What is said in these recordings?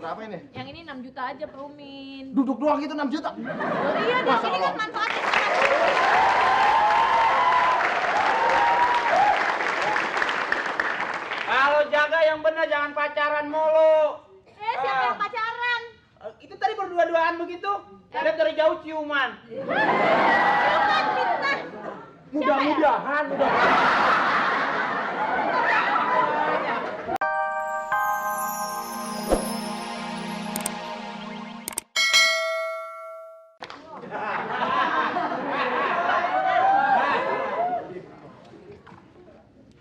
Berapa ini? Yang ini 6 juta aja Pak Umin. Duduk doang gitu 6 juta? Oh iya dong, ini kan manfaatnya sangat. Kalau jaga yang benar, jangan pacaran mulu. Siapa yang pacaran? Itu tadi berdua-duaan begitu. Ada dari jauh ciuman. Ciuman, fitnah. Mudah-mudahan.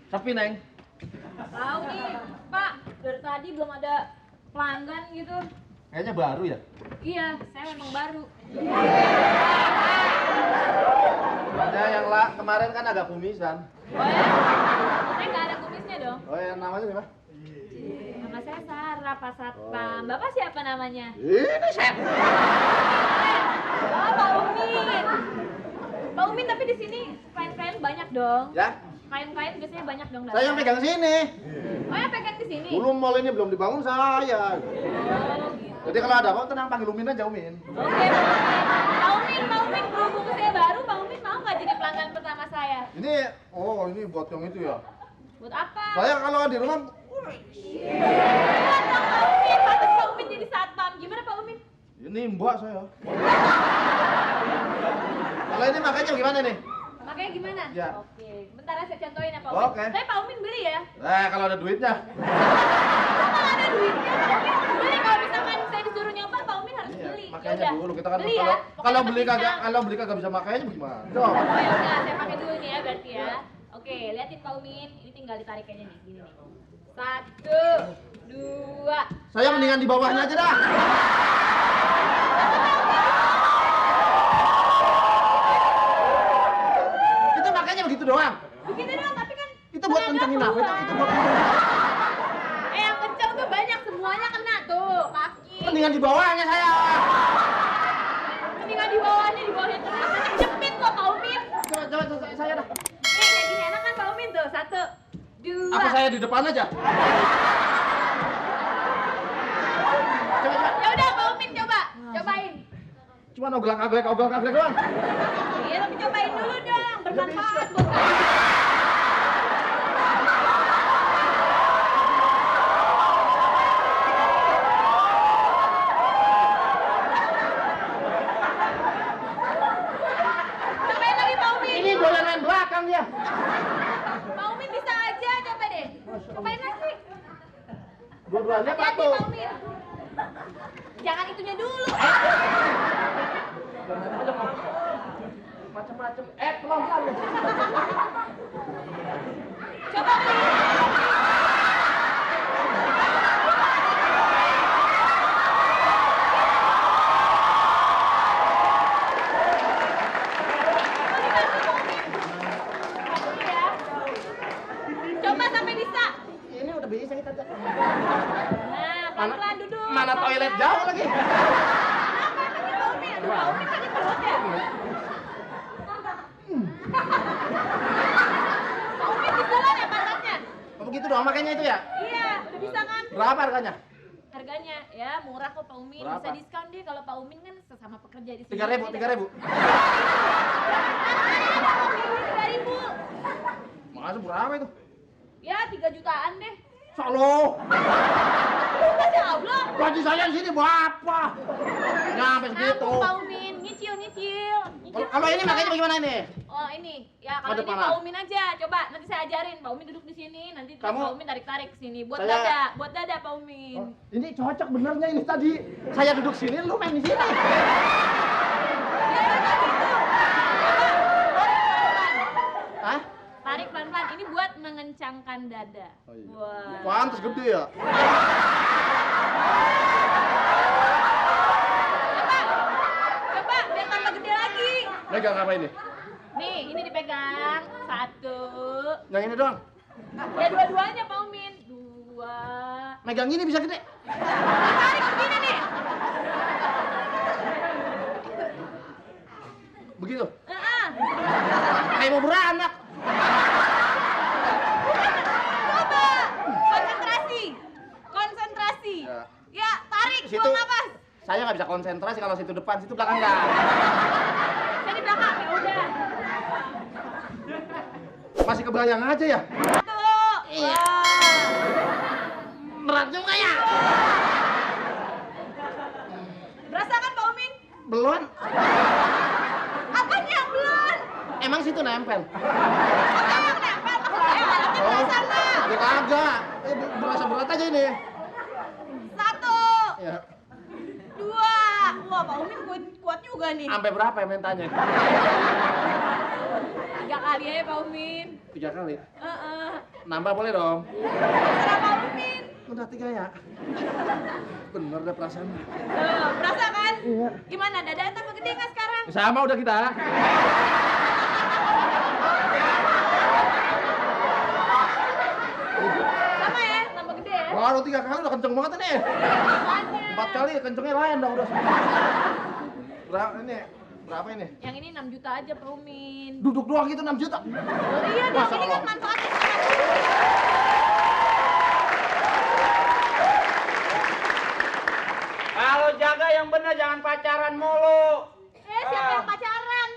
Sepi, Neng. Tahu nih, Pak. Dari tadi belum ada pelanggan gitu. Kayaknya baru ya? Iya, saya memang baru. Ada yang kemarin kan agak kumisan. Oh ya? Saya nggak ada kumisnya dong. Oh ya, namanya siapa? Nama saya Sarah, Pak Satpam. Bapak siapa namanya? Ini Chef. Oh, Pak Umin. Pak Umin, tapi di sini klien-klien banyak dong. Ya, Klien-klien biasanya banyak dong. saya yang pegang sini. Oh, yang pegang di sini? Dulu mall ini belum dibangun saya. Oh, gitu. Jadi kalau ada apa tenang panggil Umin aja Umin. Oke, Pak Umin, berhubung saya baru, Pak Umin mau nggak jadi pelanggan pertama saya? Ini buat yang itu ya. Buat apa? Saya kalau di rumah Buat dong, Pak Umin, patut Pak Umin jadi satpam. Gimana Pak Umin? ini mbak saya. Kalau ini makanya gimana nih? Makanya gimana? Ya. Oke, bentar saya contohin ya Pak Umin. Oke. Tapi Pak Umin beli ya? Kalau ada duitnya. Kalau ada duitnya, Pak Umin beli. Kalau misalkan saya disuruh nyoba, Pak Umin harus Iya, beli. makanya Yaudah, dulu kita kan beli ya. kalau Pokoknya beli kagak bisa makanya gimana? Coba. Oh ya udah, saya pakai dulu nih ya berarti ya. Oke, liatin Pak Umin. Ini tinggal ditarik aja nih, gini nih. 1, 2. Saya mendingan di bawahnya aja dah. Itu makanya begitu doang. Begitu dong, tapi kan Itu buat tenaga kencengin apa? keluar. Itu buat Yang kencang tuh banyak, semuanya kena tuh, kaki. mendingan di bawahnya saya. Mendingan di bawahnya terus. Nanti jepit kok Pak Umin. Coba saya dah. Nih, kayak gini enak kan Pak Umin tuh. 1, 2. Apa saya di depan aja? Coba. Ya udah Pak Umin coba. Cobain. Cuma oglak-aglek doang. Iya, tapi cobain dulu dong. Bermanfaat buat kamu. Cobain lagi Pak Umin. Ini bolehan belakang dia. Pak Umin bisa aja, coba deh. Cobain lagi. Dua-duanya Hati-hati patuh. Pak Umin. Jangan itunya dulu. Macam-macam. Pelan-pelan. Coba beli. Coba sampai bisa. Ini udah bisa kita. Nah, pelan-pelan duduk. Mana toilet jauh lagi? Kenapa sakit Pak Umin? Aduh, Pak Umin sakit perut ya? Pak Umin bisa lah ya pantatnya? Oh, begitu doang makanya itu ya? Iya, udah bisa kan? Berapa harganya? Harganya ya murah kok Pak Umin. Berapa? Bisa diskon deh kalau Pak Umin kan sesama pekerja di sini. 3.000. 3.000. Masuk berapa itu? Ya 3 jutaan deh. Solo. Masya Allah. Gaji saya di sini berapa? Nyampe segitu. Ampun Pak Umin, nyicil. Kalau ini makanya bagaimana ini? Oh ini, ya kalau Ada ini panah. Pak Umin aja. Coba nanti saya ajarin. Pak Umin duduk di sini, nanti terus Kamu- Pak Umin tarik-tarik ke sini. Buat Saya- dada Pak Umin. Oh, ini cocok benernya ini tadi. Saya duduk sini, lu main di sini. Ya, udah gitu. Coba, tarik pelan-pelan. Hah? Tarik pelan-pelan. Ini buat mengencangkan dada. Oh, iya. Wah. Pantes gede ya. Coba biar tambah gede lagi. Megang apa ini? Nih, ini dipegang. 1. Yang ini doang. Ya dua-duanya Pak Umin. 2. Megang ini bisa gede. Tarik begini nih. Begitu. Kayak mau beranak. Coba. Konsentrasi. Ya. Ya, tarik. bisa konsentrasi kalau situ depan, situ belakang enggak. Saya di belakang, ya udah. Masih kebayang aja ya? Satu. Iya. Berat juga ya? Berasa kan Pak Umin? Belum. Apanya belum? Emang situ nempel? Kamu nempel, maksud saya malamnya berasa nggak? Ya kagak. Berasa berat aja ini. Satu. Ya. Dua. Wah, Pak Umin kuat juga nih. Sampai berapa ya mentanya? 3 kali aja Pak Umin. 3 kali. Heeh. Nambah boleh dong? Terserah Pak Umin. Udah 3 ya? Bener deh perasaan. Tuh, berasa kan? Iya. Gimana, dada tambah gede nggak sekarang? Sama udah kita. Sama ya, tambah gede ya? Waduh 3 kali udah kenceng banget nih. Apanya? 4 kali kencengnya lain dah udah. Berapa ini? Berapa ini? Yang ini 6 juta aja Pak Umin. Duduk doang gitu 6 juta. Oh iya dong, Masya ini kan Allah. manfaatnya. Kalau jaga yang benar jangan pacaran mulu. Siapa yang pacaran?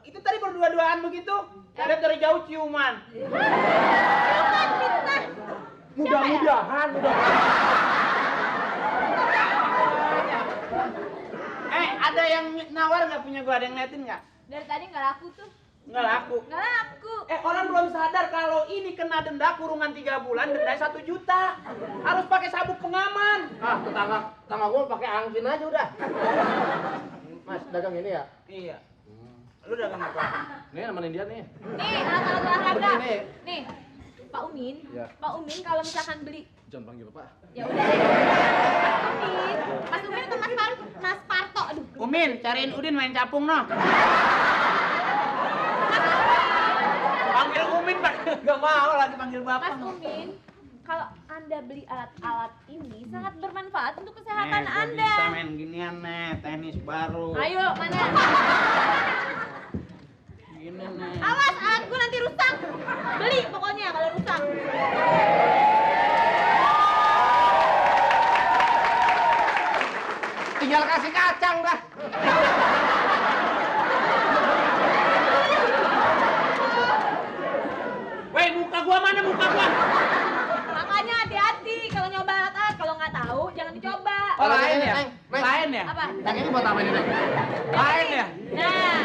Itu tadi berdua-duaan begitu. Lihat dari jauh ciuman. Bukan, fitnah. Mudah-mudahan. Ada yang nawar nggak punya gua? Ada yang ngeliatin nggak? Dari tadi nggak laku tuh. Nggak laku. Nggak laku. Orang belum sadar kalau ini kena denda kurungan 3 bulan, denda 1 juta. Harus pakai sabuk pengaman. Ah, tetangga gua pakai angin aja udah. Mas, dagang ini ya? Iya. Lu dagang apa? Nih nemenin dia nih. Nih, alat-alat olahraga. Begini. Nih, Pak Umin. Ya. Pak Umin kalau misalkan beli, Jangan panggil Pak. ya udah. Mas Umin atau Mas Parto? Aduh. Umin, cariin Udin main capung noh. Panggil Umin, Pak. Gak mau lagi panggil Bapak. Mas Umin, kalau Anda beli alat-alat ini sangat bermanfaat untuk kesehatan gua Anda. bisa main ginian nih, tenis baru. Ayo, mana? Gini nih. Awas, alatku nanti rusak. Beli pokoknya kalau rusak. Tinggal kasih kacang dah. Weh, muka gua mana muka gua? Makanya hati-hati kalau nyoba alat-alat, kalau nggak tahu jangan dicoba. Oh, lain ya? Neng. Lain ya? Apa? Yang ini buat apa ini, Neng? Lain ya? Nah,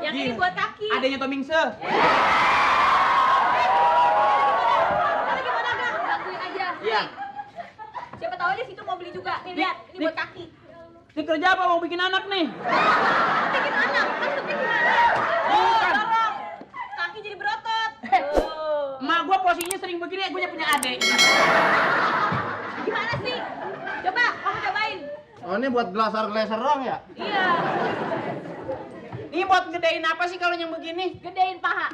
yang ini Gini. buat kaki. Adanya Tomingse. Tapi gimana Gang? Bantuin aja. Iya. Siapa tahu aja situ mau beli juga. Nih lihat, ini buat kaki. Ini kerja apa mau bikin anak nih? Bikin anak, maksudnya gimana? Bukan. Dorong. Kaki jadi berotot. Tuh. Emak gua posisinya sering begini, gua punya adik. Gimana sih? Coba, kamu cobain. Oh, ini buat glasar-glasar doang ya? Iya. Ini buat gedein apa sih kalau yang begini? Gedein paha.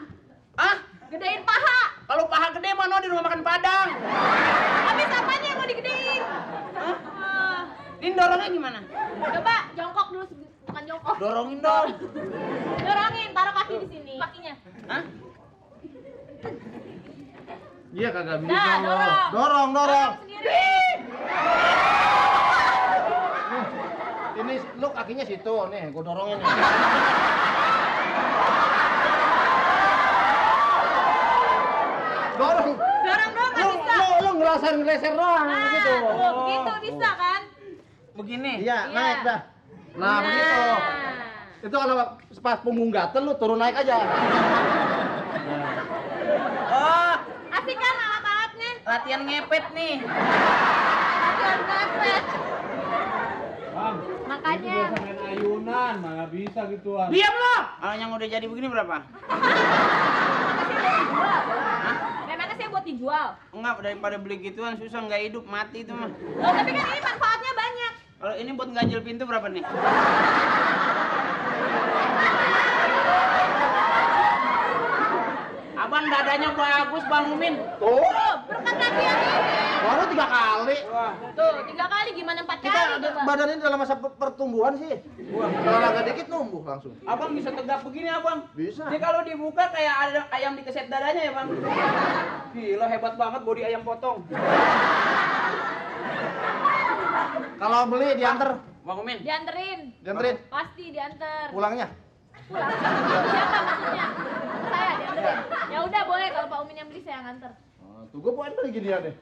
Hah? Gedein paha. Kalau paha gede mana di rumah makan Padang? Habis apanya yang mau digedein? Hah? Ah, Ini dorongnya gimana? coba jongkok dulu, bukan jongkok. Dorongin dong. Dorongin, taruh kaki di sini. Kakinya. Hah? Iya kagak bisa. Nah, loh. dorong. Dorong. Dorong sendiri. Ini lu kakinya situ nih, gua dorongin nih. Dorong. Dorong doang nggak bisa. Lu ngelaser-ngeleser doang Nah, gitu. tuh, begitu bisa kan? Begini. Iya, Iya. naik dah. Nah, begitu. Itu kalau pas punggung gatel lu turun naik aja. Oh, Asik kan alat-alatnya? latihan ngepet nih. Latihan ngepet. Bang, Makanya. ini biasa main ayunan, mana bisa gituan. Diam lo. Kalau yang udah jadi begini berapa? Memangnya saya buat dijual. Enggak, daripada beli gituan susah nggak hidup, mati itu mah. Loh, tapi kan ini manfaatnya banyak. Kalau ini buat ganjil pintu berapa nih? Abang dadanya bagus Bang Umin. Tuh, Tuh, berkat latihan ini. baru 3 kali. Wah. Tuh, 3 kali gimana 4 Kita kali coba? badan ini dalam masa pertumbuhan sih. Kalau agak dikit numbuh langsung. Abang bisa tegap begini abang. Bisa. Ini kalau dibuka kayak ada ayam dikeset dadanya ya bang. Gila hebat banget body ayam potong. Kalau beli diantar Bang Umin. Dianterin. Dianterin. Pasti dianter. Pulangnya. Pulang. Siapa maksudnya? Saya dianterin. Ya udah boleh kalau Pak Umin yang beli saya yang nganter. Tuh gue poin lagi dia deh.